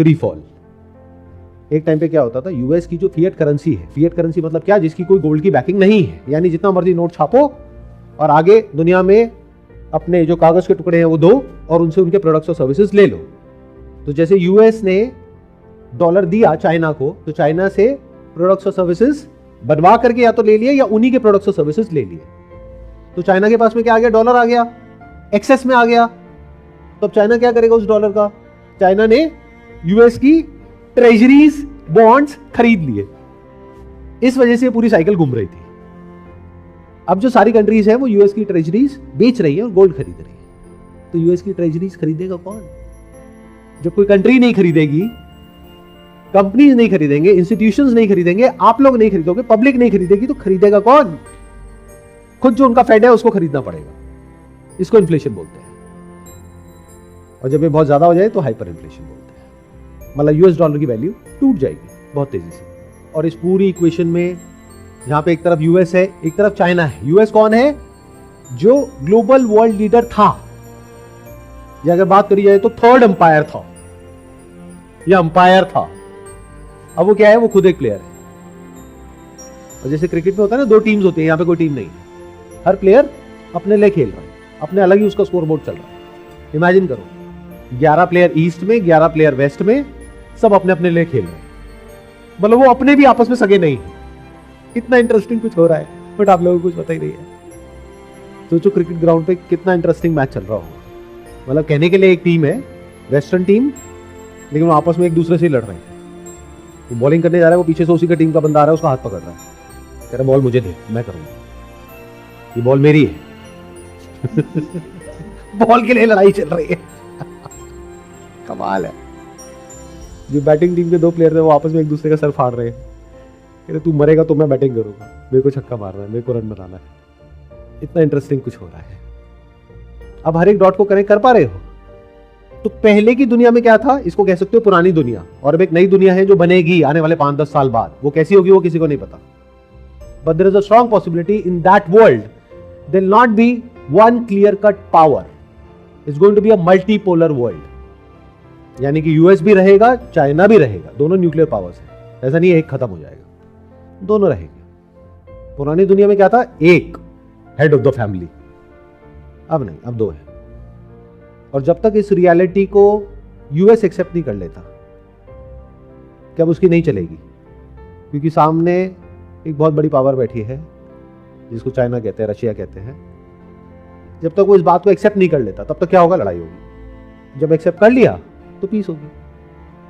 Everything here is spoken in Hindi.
Free fall. एक टाइम पे क्या होता था, यूएस की जो फिएट करेंसी है, फिएट करेंसी मतलब क्या, जिसकी कोई गोल्ड की बैकिंग नहीं है, यानी जितना मर्जी नोट छापो और आगे दुनिया में अपने जो कागज के टुकड़े हैं वो दो और उनसे उनके प्रोडक्ट्स और सर्विसेज ले लो। तो जैसे यूएस ने डॉलर दिया चाइना को, तो चाइना से प्रोडक्ट्स और सर्विसेज बनवा करके या तो ले लिए या उन्हीं के प्रोडक्ट्स और सर्विसेज ले लिए। तो चाइना के पास में क्या आ गया, डॉलर आ गया, एक्सेस में आ गया। तो अब चाइना क्या करेगा उस डॉलर का, चाइना ने यूएस की ट्रेजरीज बॉन्ड्स खरीद लिए। इस वजह से पूरी साइकिल घूम रही थी। अब जो सारी कंट्रीज है वो यूएस की ट्रेजरीज बेच रही है और गोल्ड खरीद रही है। तो यूएस की ट्रेजरीज खरीदेगा कौन? जब कोई कंट्री नहीं खरीदेगी, कंपनीज नहीं खरीदेंगे, इंस्टीट्यूशंस नहीं खरीदेंगे, आप लोग नहीं खरीदोगे, पब्लिक नहीं खरीदेगी, तो खरीदेगा कौन? खुद जो उनका फेड है उसको खरीदना पड़ेगा। इसको इन्फ्लेशन बोलते हैं। और जब ये बहुत ज्यादा हो जाए तो हाइपर इन्फ्लेशन बोलते हैं। मतलब यूएस डॉलर की वैल्यू टूट जाएगी बहुत तेजी से। और इस पूरी इक्वेशन में जहां पे एक तरफ यूएस है, एक तरफ चाइना है। यूएस कौन है? जो ग्लोबल वर्ल्ड लीडर था, या अगर बात करी जाए तो थर्ड अंपायर था या अंपायर था। अब वो क्या है? वो खुद एक प्लेयर है। और जैसे क्रिकेट में होता है ना, दो टीम्स होती है, यहां पे कोई टीम नहीं है। हर प्लेयर अपने लिए खेल रहा है, अपने अलग ही उसका स्कोर बोर्ड चल रहा है। इमेजिन करो, 11 प्लेयर ईस्ट में, 11 प्लेयर वेस्ट में, सब अपने अपने लिए खेल रहे हैं। मतलब वो अपने भी आपस में सगे नहीं है। कितना इंटरेस्टिंग कुछ हो रहा है, बट आप लोगों को कुछ पता ही नहीं है। सोचो क्रिकेट ग्राउंड पे कितना इंटरेस्टिंग मैच चल रहा होगा। मतलब कहने के लिए एक टीम है, वेस्टर्न टीम, लेकिन वो आपस में एक दूसरे से लड़ रहे हैं। वो बॉलिंग करने जा रहा है, वो पीछे से उसी का टीम का बंदा आ रहा है, उसका हाथ पकड़ रहा है, कह रहा बॉल मुझे दे, मैं करूंगा, ये बॉल मेरी है। बॉल के लिए लड़ाई चल रही है। कमाल है। जो बैटिंग टीम के दो प्लेयर थे वो आपस में एक दूसरे का सर फाड़ रहे हैं। कह रहे तू मरेगा तो मैं बैटिंग करूंगा, मेरे को छक्का मारना है, मेरे को रन बनाना है। इतना इंटरेस्टिंग कुछ हो रहा है। अब हर एक डॉट को कनेक्ट कर पा रहे हो? तो पहले की दुनिया में क्या था, इसको कह सकते हो पुरानी दुनिया, और अब एक नई दुनिया है जो बनेगी आने वाले 5-10 साल बाद। वो कैसी होगी वो किसी को नहीं पता, but there is a strong possibility in that world there will not be one clear cut power, it's going to be a multipolar world. यानी कि यूएस भी रहेगा, चाइना भी रहेगा, दोनों न्यूक्लियर पावर्स है। ऐसा नहीं है एक खत्म हो जाएगा, दोनों रहेंगे। पुरानी दुनिया में क्या था, एक हेड ऑफ द फैमिली, अब नहीं, अब दो है। और जब तक इस रियलिटी को यूएस एक्सेप्ट नहीं कर लेता, क्या उसकी नहीं चलेगी, क्योंकि सामने एक बहुत बड़ी पावर बैठी है जिसको चाइना कहते हैं, रशिया कहते हैं। जब तक वो इस बात को एक्सेप्ट नहीं कर लेता, तब तक क्या होगा, लड़ाई होगी। जब एक्सेप्ट कर लिया तो पीस होगी।